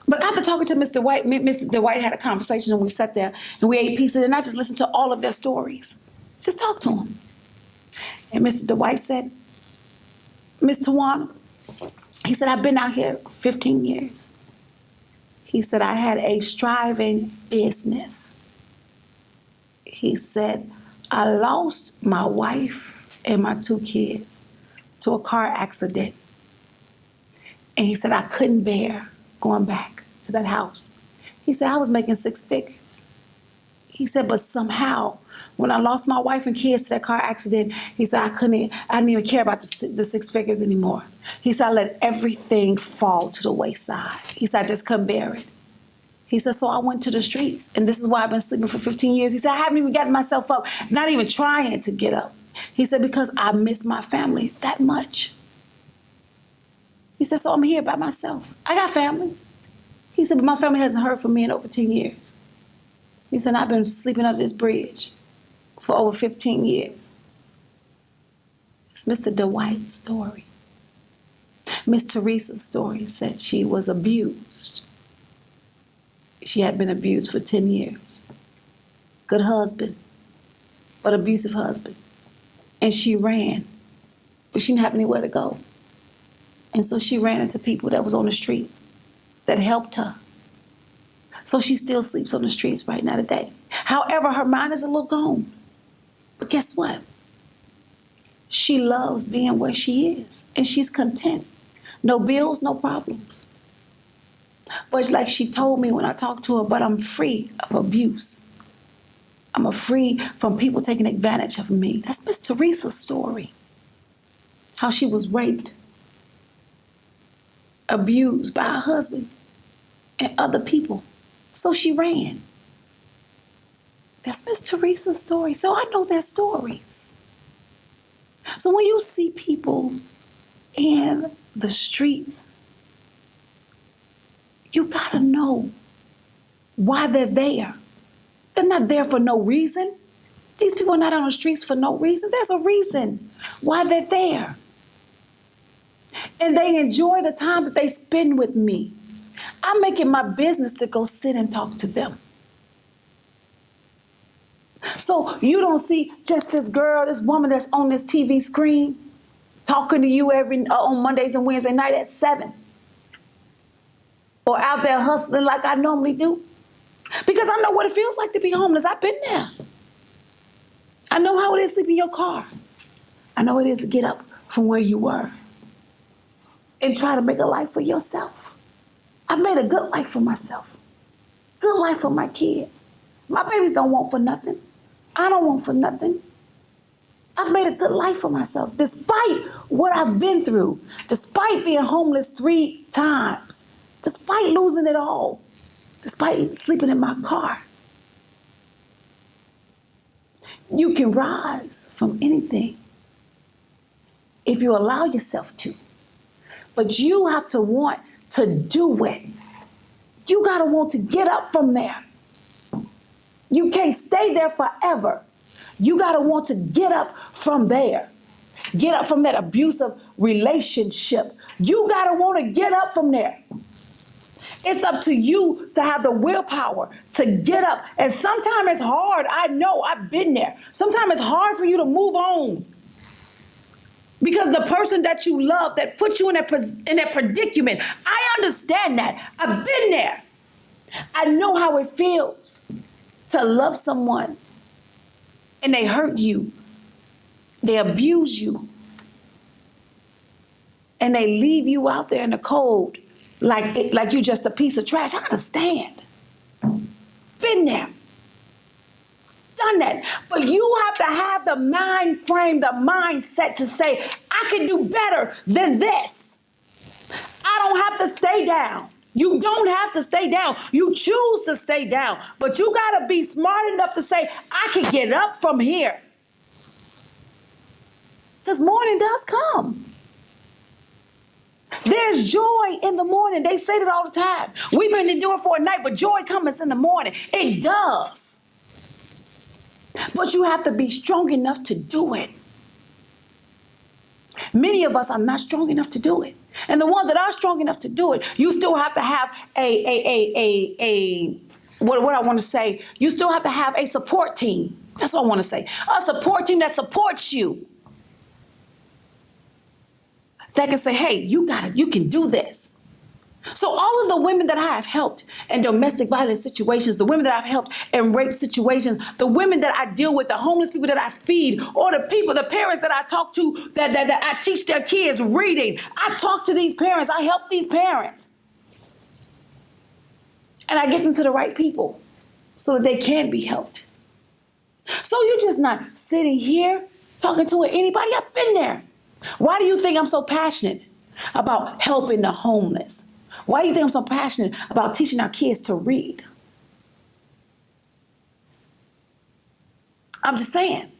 But after talking to Mr. White, Mr. Dwight had a conversation and we sat there and we ate pizza and I just listened to all of their stories. Just talk to them. And Mr. Dwight said, Miss Towanna, he said, I've been out here 15 years. He said, I had a striving business. He said, I lost my wife and my 2 kids to a car accident. And he said, I couldn't bear going back to that house. He said, I was making 6 figures. He said, but somehow, when I lost my wife and kids to that car accident, he said, I didn't even care about the 6 figures anymore. He said, I let everything fall to the wayside. He said, I just couldn't bear it. He said, so I went to the streets, and this is why I've been sleeping for 15 years. He said, I haven't even gotten myself up, not even trying to get up. He said, because I miss my family that much. He said, so I'm here by myself. I got family. He said, but my family hasn't heard from me in over 10 years. He said, I've been sleeping under this bridge for over 15 years. It's Mr. Dwight's story. Miss Teresa's story said she was abused. She had been abused for 10 years. Good husband, but abusive husband. And she ran, but she didn't have anywhere to go. And so she ran into people that was on the streets that helped her. So she still sleeps on the streets right now today. However, her mind is a little gone. But guess what? She loves being where she is, and she's content. No bills, no problems. But like she told me when I talked to her, but I'm free of abuse. I'm free from people taking advantage of me. That's Miss Teresa's story. How she was raped, abused by her husband and other people. So she ran. That's Miss Teresa's story. So I know their stories. So when you see people in the streets, you gotta know why they're there. They're not there for no reason. These people are not on the streets for no reason. There's a reason why they're there. And they enjoy the time that they spend with me. I make it my business to go sit and talk to them. So you don't see just this girl, this woman that's on this TV screen talking to you on Mondays and Wednesday night at 7. Or out there hustling like I normally do. Because I know what it feels like to be homeless. I've been there. I know how it is to sleep in your car. I know it is to get up from where you were and try to make a life for yourself. I've made a good life for myself. Good life for my kids. My babies don't want for nothing. I don't want for nothing. I've made a good life for myself despite what I've been through, despite being homeless 3 times, despite losing it all, despite sleeping in my car. You can rise from anything if you allow yourself to. But you have to want to do it. You gotta want to get up from there. You can't stay there forever. You gotta want to get up from there. Get up from that abusive relationship. You gotta want to get up from there. It's up to you to have the willpower to get up. And sometimes it's hard. I know, I've been there. Sometimes it's hard for you to move on. Because the person that you love, that put you in that predicament, I understand that. I've been there. I know how it feels to love someone and they hurt you, they abuse you, and they leave you out there in the cold like you just a piece of trash. I understand. Been there. Done that. But you have to have the mind frame, the mindset to say, I can do better than this. I don't have to stay down. You don't have to stay down. You choose to stay down. But you got to be smart enough to say, I can get up from here. Because morning does come. There's joy in the morning. They say that all the time. We've been enduring for a night, but joy comes in the morning. It does. But you have to be strong enough to do it. Many of us are not strong enough to do it. And the ones that are strong enough to do it, you still have to have what I want to say, you still have to have a support team. That's what I want to say. A support team that supports you. That can say, hey, you can do this. So all of the women that I have helped in domestic violence situations, the women that I've helped in rape situations, the women that I deal with, the homeless people that I feed, or the parents that I talk to, that I teach their kids reading. I talk to these parents. I help these parents. And I get them to the right people so that they can be helped. So you're just not sitting here talking to anybody. I've been there. Why do you think I'm so passionate about helping the homeless? Why do you think I'm so passionate about teaching our kids to read? I'm just saying,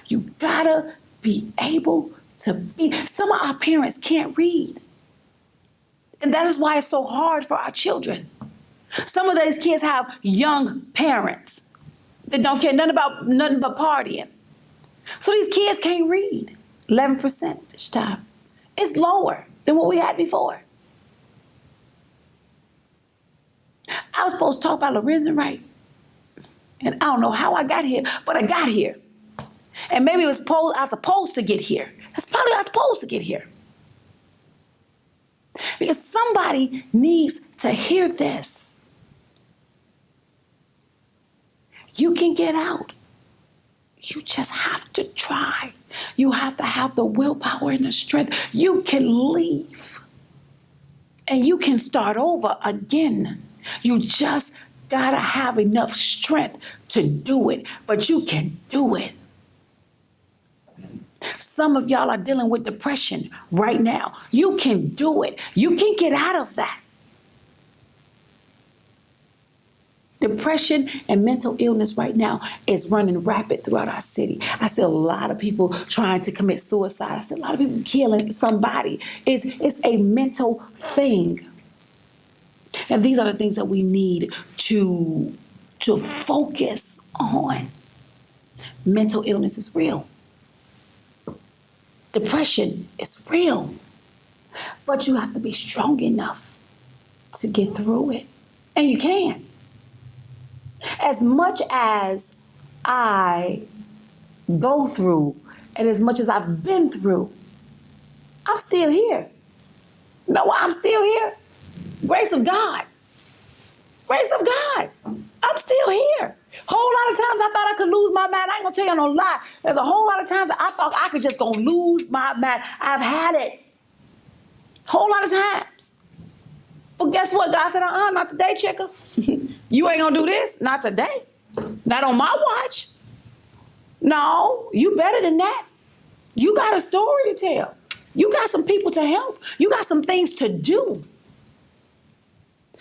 you gotta be able to be. Some of our parents can't read. And that is why it's so hard for our children. Some of these kids have young parents that don't care nothing but partying. So these kids can't read. 11% this time. It's lower than what we had before. I was supposed to talk about Lorenzen Wright. And I don't know how I got here, but I got here. And maybe I was supposed to get here. That's probably I was supposed to get here. Because somebody needs to hear this. You can get out. You just have to try. You have to have the willpower and the strength. You can leave. And you can start over again. You just gotta have enough strength to do it, but you can do it. Some of y'all are dealing with depression right now. You can do it. You can get out of that. Depression and mental illness right now is running rapid throughout our city. I see a lot of people trying to commit suicide. I see a lot of people killing somebody. It's a mental thing. And these are the things that we need to focus on. Mental illness is real. Depression is real. But you have to be strong enough to get through it. And you can. As much as I go through and as much as I've been through, I'm still here. You know why I'm still here? Grace of God. Grace of God. I'm still here. Whole lot of times I thought I could lose my mind. I ain't gonna tell you no lie. There's a whole lot of times I thought I could just gonna lose my mind. I've had it. Whole lot of times. But guess what? God said, not today, chicka. You ain't gonna do this. Not today. Not on my watch. No, you better than that. You got a story to tell. You got some people to help. You got some things to do.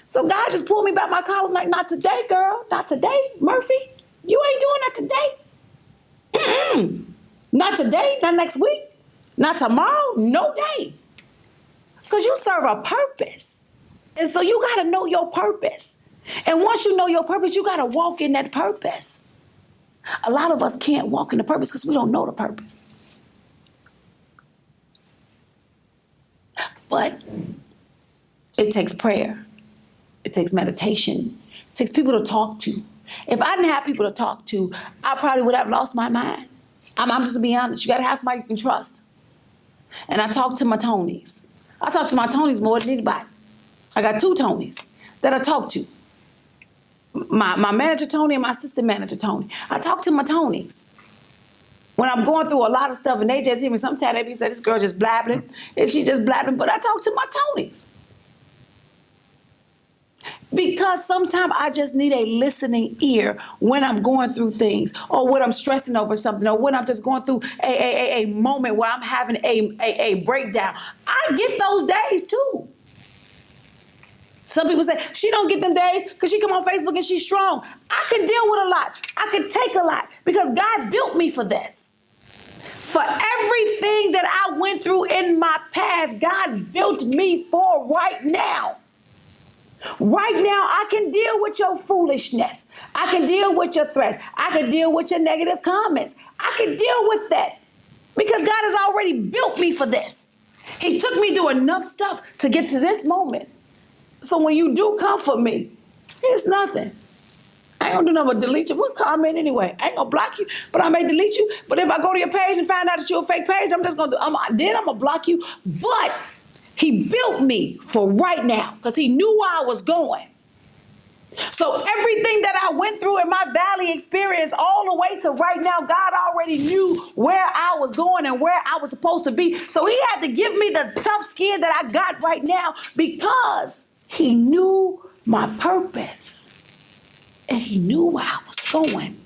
So God just pulled me back my collar like, not today, girl. Not today, Murphy. You ain't doing that today. Mm-mm. Not today, not next week, not tomorrow, no day. Because you serve a purpose. And so you got to know your purpose. And once you know your purpose, you got to walk in that purpose. A lot of us can't walk in the purpose because we don't know the purpose. But it takes prayer. It takes meditation. It takes people to talk to. If I didn't have people to talk to, I probably would have lost my mind. I'm just to be honest. You got to have somebody you can trust. And I talk to my Tonys. I talk to my Tonys more than anybody. I got 2 Tonys that I talk to. My manager Tony and my assistant manager Tony. I talk to my Tonys. When I'm going through a lot of stuff and they just hear me, sometimes they be saying, this girl just blabbing, and she just blabbing, but I talk to my Tonys. Because sometimes I just need a listening ear when I'm going through things or when I'm stressing over something or when I'm just going through a moment where I'm having a breakdown. I get those days too. Some people say, she don't get them days because she come on Facebook and she's strong. I can deal with a lot. I can take a lot because God built me for this. For everything that I went through in my past, God built me for right now. Right now, I can deal with your foolishness. I can deal with your threats. I can deal with your negative comments. I can deal with that because God has already built me for this. He took me through enough stuff to get to this moment. So when you do come for me, it's nothing. I ain't gonna do nothing but delete you. What comment anyway? I ain't gonna block you, but I may delete you. But if I go to your page and find out that you're a fake page, I'm gonna block you. But he built me for right now because he knew where I was going. So everything that I went through in my valley experience all the way to right now, God already knew where I was going and where I was supposed to be. So he had to give me the tough skin that I got right now because he knew my purpose and he knew where I was going.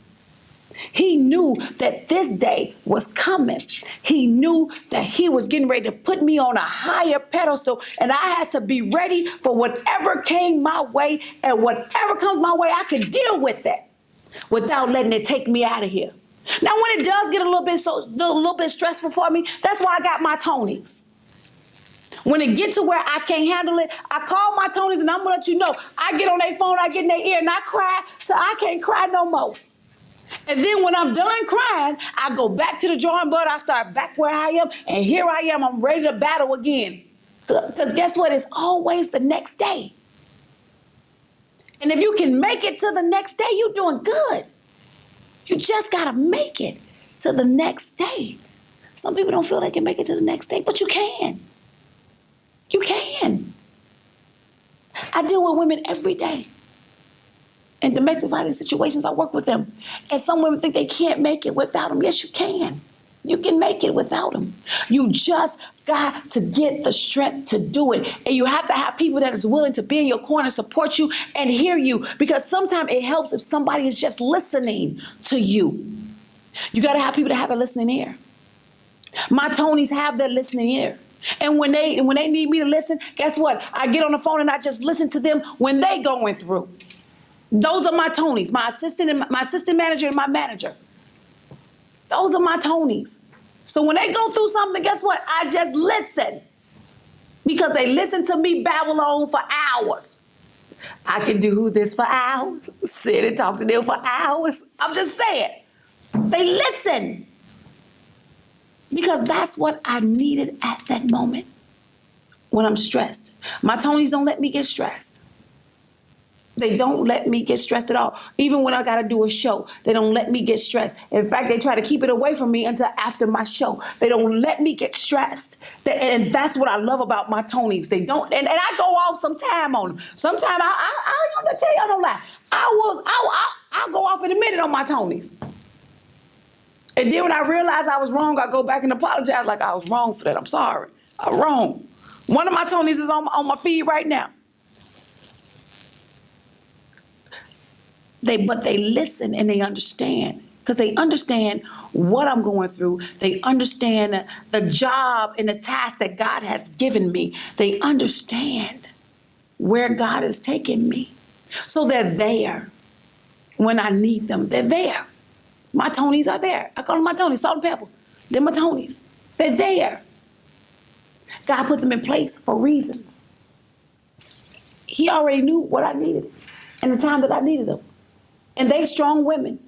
He knew that this day was coming. He knew that he was getting ready to put me on a higher pedestal, and I had to be ready for whatever came my way, and whatever comes my way, I can deal with it without letting it take me out of here. Now, when it does get a little bit stressful for me, that's why I got my Tonys. When it gets to where I can't handle it, I call my Tonys, and I'm gonna let you know, I get on their phone, I get in their ear, and I cry till I can't cry no more. And then when I'm done crying, I go back to the drawing board. I start back where I am. And here I am. I'm ready to battle again. Because guess what? It's always the next day. And if you can make it to the next day, you're doing good. You just got to make it to the next day. Some people don't feel they can make it to the next day, but you can. You can. I deal with women every day. In domestic violence situations, I work with them. And some women think they can't make it without them. Yes, you can. You can make it without them. You just got to get the strength to do it. And you have to have people that is willing to be in your corner, support you, and hear you. Because sometimes it helps if somebody is just listening to you. You got to have people that have a listening ear. My Tonys have that listening ear. And when they need me to listen, guess what? I get on the phone and I just listen to them when they going through. Those are my Tonys, my assistant manager and my manager. Those are my Tonys. So when they go through something, guess what? I just listen. Because they listen to me babble on for hours. I can do this for hours. Sit and talk to them for hours. I'm just saying. They listen. Because that's what I needed at that moment when I'm stressed. My Tonys don't let me get stressed. They don't let me get stressed at all. Even when I got to do a show, they don't let me get stressed. In fact, they try to keep it away from me until after my show. They don't let me get stressed. And that's what I love about my Tonys. They don't, and I go off some time on them. Sometimes I'm gonna tell you, I don't lie. I'll go off in a minute on my Tonys. And then when I realize I was wrong, I go back and apologize like I was wrong for that. I'm sorry. I'm wrong. One of my Tonys is on my feed right now. But they listen and they understand. Because they understand what I'm going through. They understand the job and the task that God has given me. They understand where God is taking me. So they're there when I need them. They're there. My Tonys are there. I call them my Tonys, salt and pepper. They're my Tonys. They're there. God put them in place for reasons. He already knew what I needed and the time that I needed them. And they strong women.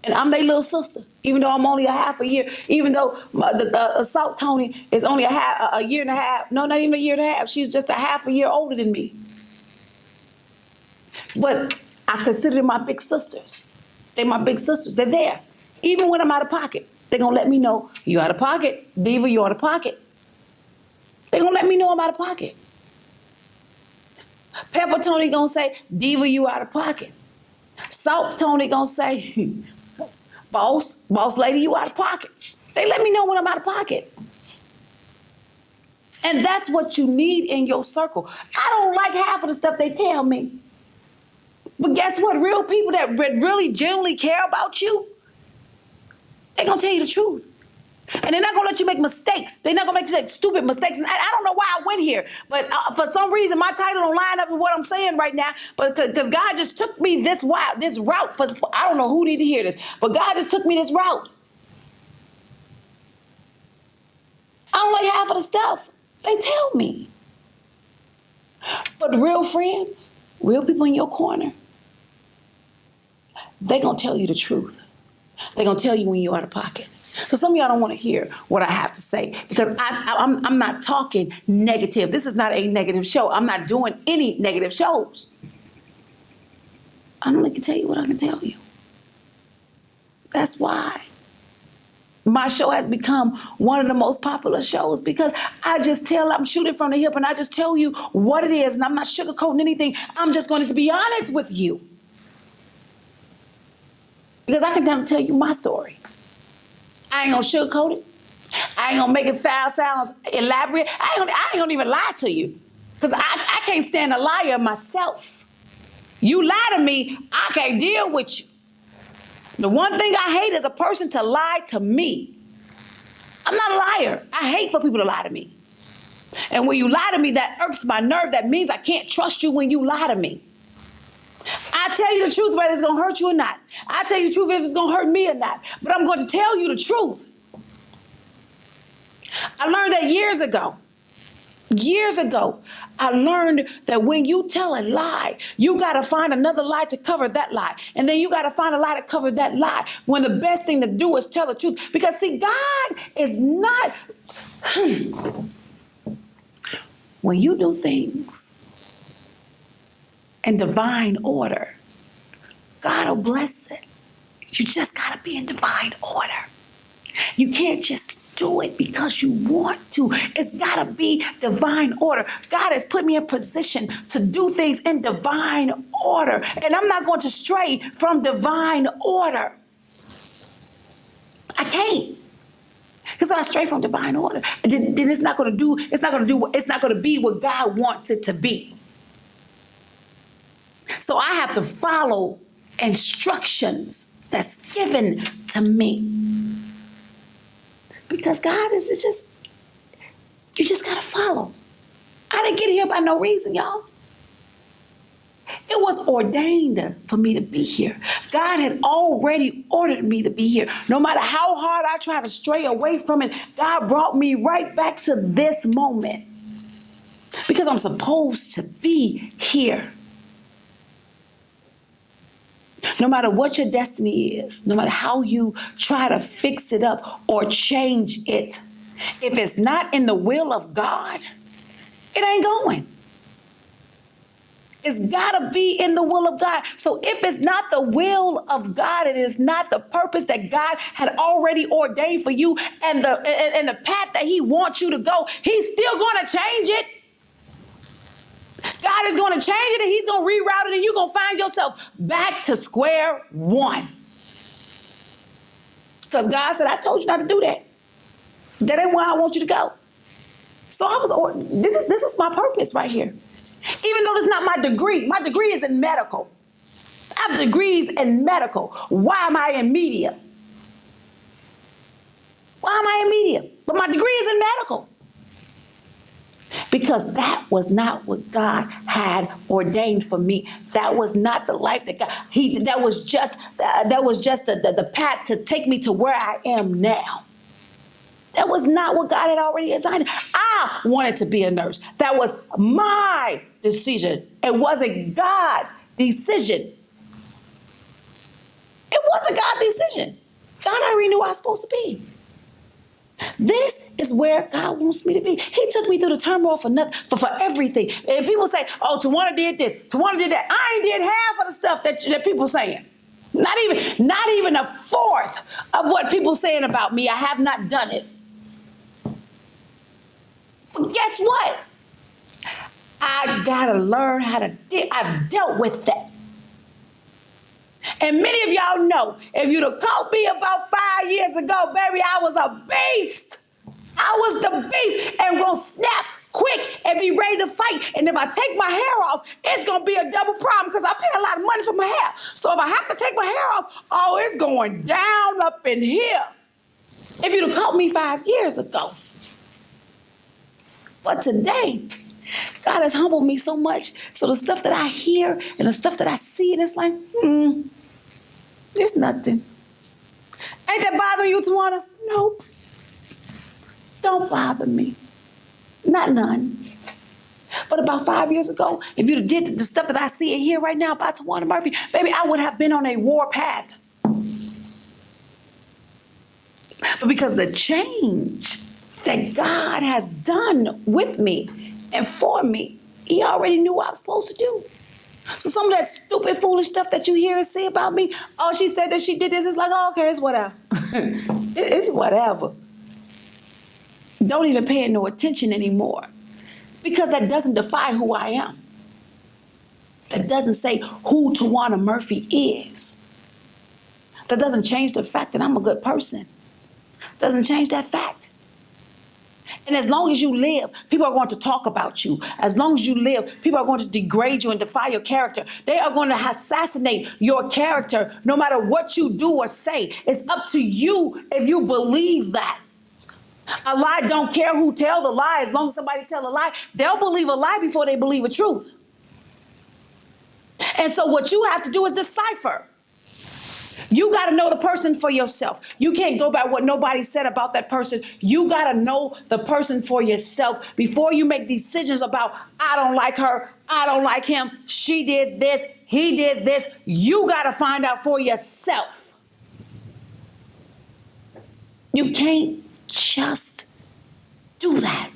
And I'm their little sister, even though I'm only a half a year, even though the Salt Tony is only a year and a half. No, not even a year and a half. She's just a half a year older than me. But I consider them my big sisters. They're my big sisters. They're there. Even when I'm out of pocket, they're going to let me know, you out of pocket. Diva, you out of pocket. They're going to let me know I'm out of pocket. Pepper Tony going to say, Diva, you out of pocket. Salt Tony gonna say, boss lady, you out of pocket. They let me know when I'm out of pocket. And that's what you need in your circle. I don't like half of the stuff they tell me. But guess what? Real people that really genuinely care about you, they're gonna tell you the truth. And they're not gonna let you make mistakes. They're not gonna make you make stupid mistakes. And I don't know why I went here, but for some reason my title don't line up with what I'm saying right now. But because God just took me this route. For I don't know who need to hear this, but God just took me this route. I don't like half of the stuff they tell me. But real friends, real people in your corner, they gonna tell you the truth. They gonna tell you when you're out of pocket. So some of y'all don't want to hear what I have to say because I'm not talking negative. This is not a negative show. I'm not doing any negative shows. I only can tell you what I can tell you. That's why my show has become one of the most popular shows because I'm shooting from the hip and I just tell you what it is and I'm not sugarcoating anything. I'm just going to be honest with you. Because I can tell you my story. I ain't gonna sugarcoat it. I ain't gonna make it foul sounds elaborate. I ain't gonna even lie to you. Because I can't stand a liar myself. You lie to me, I can't deal with you. The one thing I hate is a person to lie to me. I'm not a liar. I hate for people to lie to me. And when you lie to me, that irks my nerve. That means I can't trust you when you lie to me. I tell you the truth whether it's going to hurt you or not. I tell you the truth if it's going to hurt me or not. But I'm going to tell you the truth. I learned that years ago. Years ago, I learned that when you tell a lie, you got to find another lie to cover that lie. And then you got to find a lie to cover that lie. When the best thing to do is tell the truth. Because see, God is not... When you do things in divine order, God will bless it. You just got to be in divine order. You can't just do it because you want to. It's got to be divine order. God has put me in position to do things in divine order. And I'm not going to stray from divine order. I can't. Because I stray from divine order. Then it's not going to be what God wants it to be. So I have to follow instructions that's given to me. Because God is just, you just got to follow. I didn't get here by no reason, y'all. It was ordained for me to be here. God had already ordered me to be here. No matter how hard I try to stray away from it, God brought me right back to this moment. Because I'm supposed to be here. No matter what your destiny is, no matter how you try to fix it up or change it, if it's not in the will of God, it ain't going. It's gotta be in the will of God. So if it's not the will of God, it is not the purpose that God had already ordained for you and the path that He wants you to go, He's still gonna change it. God is gonna change it and He's gonna reroute it, and you're gonna find yourself back to square one. Because God said, I told you not to do that. That ain't where I want you to go. So this is my purpose right here. Even though it's not my degree is in medical. I have degrees in medical. Why am I in media? Why am I in media? But my degree is in medical. Because that was not what God had ordained for me. That was not the life that God, that was just the path to take me to where I am now. That was not what God had already designed. I wanted to be a nurse. That was my decision. It wasn't God's decision. It wasn't God's decision. God already knew I was supposed to be. This is where God wants me to be. He took me through the turmoil for nothing, for everything. And people say, oh, Towanna did this, Towanna did that. I ain't did half of the stuff that people saying. Not even a fourth of what people saying about me. I have not done it. But guess what? I gotta learn how to I've dealt with that. And many of y'all know, if you'd have caught me about 5 years ago, baby, I was a beast. I was the beast and gonna snap quick and be ready to fight. And if I take my hair off, it's gonna be a double problem because I pay a lot of money for my hair. So if I have to take my hair off, oh, it's going down up in here. If you'd have caught me 5 years ago. But today, God has humbled me so much. So the stuff that I hear and the stuff that I see, and it's like, it's nothing. Ain't that bothering you, Towanna? Nope. Don't bother me. Not none. But about 5 years ago, if you'd have did the stuff that I see and hear right now about Towanna Murphy, baby, I would have been on a war path. But because the change that God has done with me and for me, He already knew what I was supposed to do. So some of that stupid, foolish stuff that you hear and see about me, oh, she said that she did this, it's like, oh, okay, it's whatever. It's whatever. Don't even pay it no attention anymore. Because that doesn't define who I am. That doesn't say who Towanna Murphy is. That doesn't change the fact that I'm a good person. Doesn't change that fact. And as long as you live, people are going to talk about you. As long as you live, people are going to degrade you and defy your character. They are going to assassinate your character no matter what you do or say. It's up to you if you believe that. A lie don't care who tell the lie. As long as somebody tell a lie, they'll believe a lie before they believe a truth. And so what you have to do is decipher. You got to know the person for yourself. You can't go by what nobody said about that person. You got to know the person for yourself before you make decisions about, I don't like her, I don't like him, she did this, he did this. You got to find out for yourself. You can't just do that.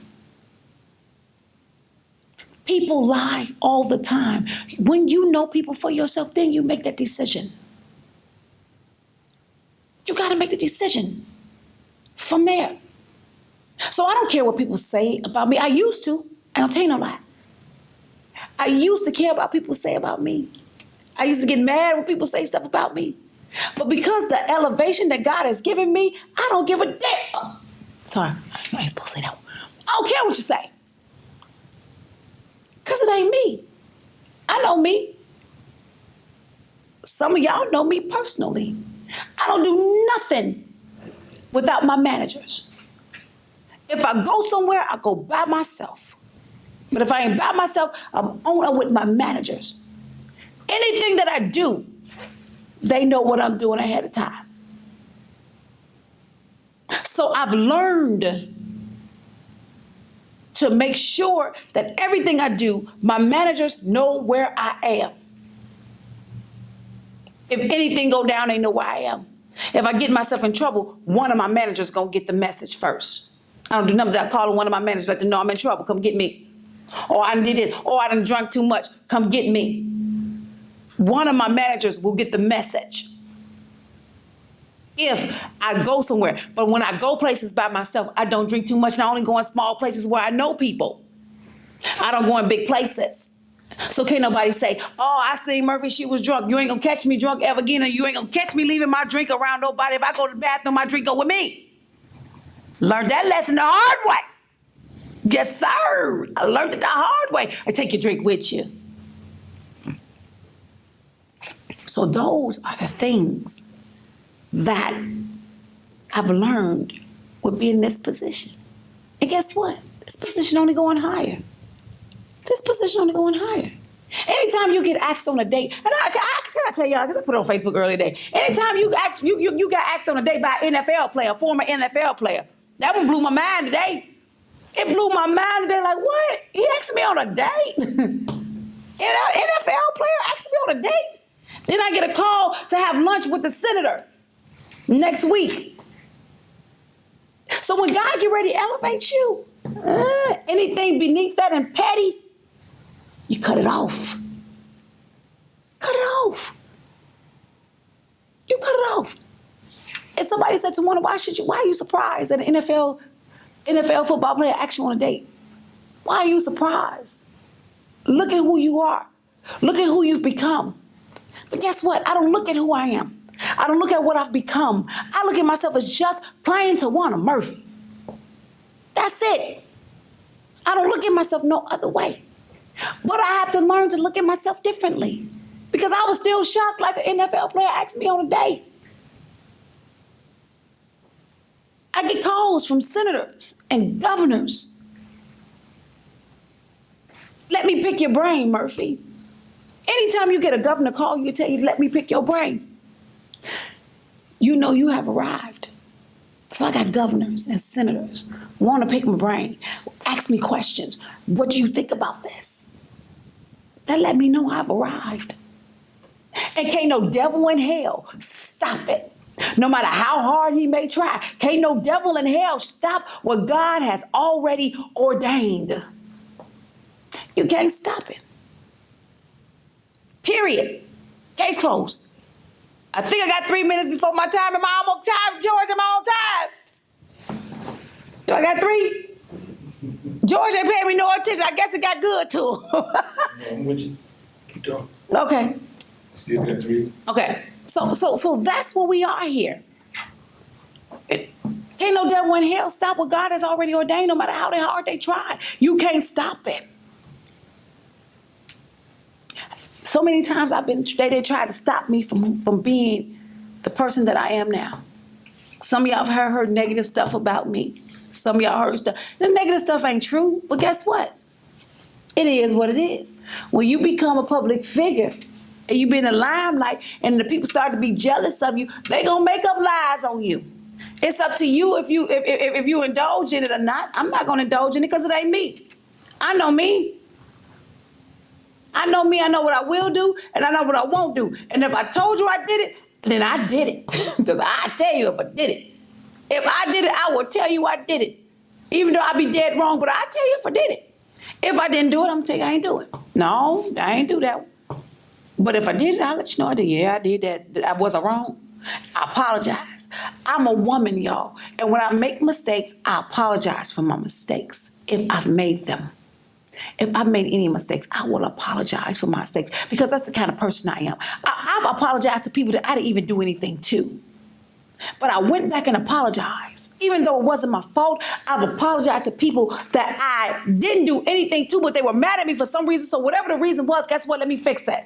People lie all the time. When you know people for yourself, then you make that decision. You got to make the decision from there. So I don't care what people say about me. I used to. I don't tell you no lie. I used to care about people say about me. I used to get mad when people say stuff about me. But because the elevation that God has given me, I don't give a damn. Sorry, I ain't supposed to say that one. I don't care what you say. Because it ain't me. I know me. Some of y'all know me personally. I don't do nothing without my managers. If I go somewhere, I go by myself. But if I ain't by myself, I'm on with my managers. Anything that I do, they know what I'm doing ahead of time. So I've learned to make sure that everything I do, my managers know where I am. If anything go down, they know where I am. If I get myself in trouble, one of my managers gonna get the message first. I don't do nothing but calling one of my managers, let them know I'm in trouble, come get me. Or I did this, or I done drunk too much, come get me. One of my managers will get the message if I go somewhere. But when I go places by myself, I don't drink too much, and I only go in small places where I know people. I don't go in big places. So can't nobody say, oh, I seen Murphy, she was drunk. You ain't gonna catch me drunk ever again, and you ain't gonna catch me leaving my drink around nobody. If I go to the bathroom, my drink go with me. Learned that lesson the hard way. Yes, sir. I learned it the hard way. I take your drink with you. So those are the things that I've learned with being in this position. And guess what? This position only going higher. This position only going higher. Anytime you get asked on a date, and I tell y'all, because I put it on Facebook earlier today. Anytime you got asked on a date by an NFL player, former NFL player, that one blew my mind today. It blew my mind today. Like, what? He asked me on a date? An NFL player asked me on a date? Then I get a call to have lunch with the senator next week. So when God get ready to elevate you, anything beneath that and petty, you cut it off. Cut it off. You cut it off. And somebody said to Towanna, why are you surprised that an NFL football player asked you on a date? Why are you surprised? Look at who you are. Look at who you've become. But guess what? I don't look at who I am. I don't look at what I've become. I look at myself as just plain Towanna Murphy. That's it. I don't look at myself no other way. But I have to learn to look at myself differently. Because I was still shocked like an NFL player asked me on a date. I get calls from senators and governors. Let me pick your brain, Murphy. Anytime you get a governor call you, tell you, let me pick your brain. You know you have arrived. So I got governors and senators want to pick my brain, ask me questions. What do you think about this? That let me know I've arrived. And can't no devil in hell stop it. No matter how hard he may try, can't no devil in hell stop what God has already ordained. You can't stop it. Period. Case closed. I think I got 3 minutes before my time. Am I almost time, George? Am I on time? Do I got 3? George ain't paying me no attention. I guess it got good to him. No, I'm with you. Keep talking. Okay. Still got 3. Okay. So that's where we are here. Can't no devil in hell stop what God has already ordained, no matter how hard they try. You can't stop it. So many times they tried to stop me from being the person that I am now. Some of y'all have heard negative stuff about me. Some of y'all heard stuff. The negative stuff ain't true, but guess what? It is what it is. When you become a public figure and you be in the limelight and the people start to be jealous of you, they gonna make up lies on you. It's up to you if you indulge in it or not. I'm not gonna indulge in it because it ain't me. I know me. I know me, I know what I will do, and I know what I won't do. And if I told you I did it, then I did it. Because I tell you if I did it. If I did it, I will tell you I did it. Even though I be dead wrong, but I tell you if I did it. If I didn't do it, I'm going to tell you I ain't do it. No, I ain't do that. But if I did it, I'll let you know I did. Yeah, I did that. I wasn't wrong. I apologize. I'm a woman, y'all. And when I make mistakes, I apologize for my mistakes if I've made them. If I've made any mistakes, I will apologize for my mistakes because that's the kind of person I am. I've apologized to people that I didn't even do anything to. But I went back and apologized. Even though it wasn't my fault, I've apologized to people that I didn't do anything to, but they were mad at me for some reason. So whatever the reason was, guess what? Let me fix it.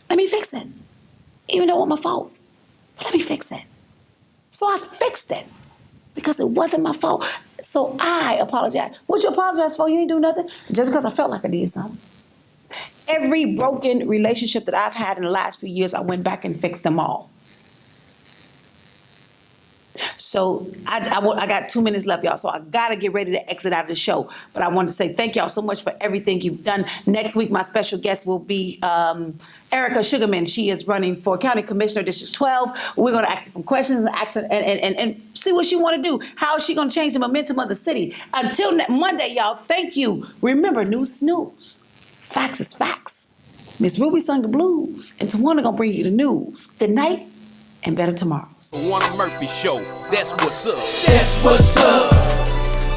Let me fix it. Even though it wasn't my fault. But let me fix it. So I fixed it because it wasn't my fault. So I apologize. What you apologize for? You ain't do nothing? Just because I felt like I did something. Every broken relationship that I've had in the last few years, I went back and fixed them all. So I got 2 minutes left, y'all. So I got to get ready to exit out of the show. But I want to say thank y'all so much for everything you've done. Next week, my special guest will be Erica Sugarman. She is running for County Commissioner, District 12. We're going to ask her some questions and see what she want to do. How is she going to change the momentum of the city? Until Monday, y'all, thank you. Remember, news is news. Facts is facts. Miss Ruby sung the blues, and Towanna going to bring you the news. Good night and better tomorrows. Towanna Murphy Show. That's what's up. That's what's up.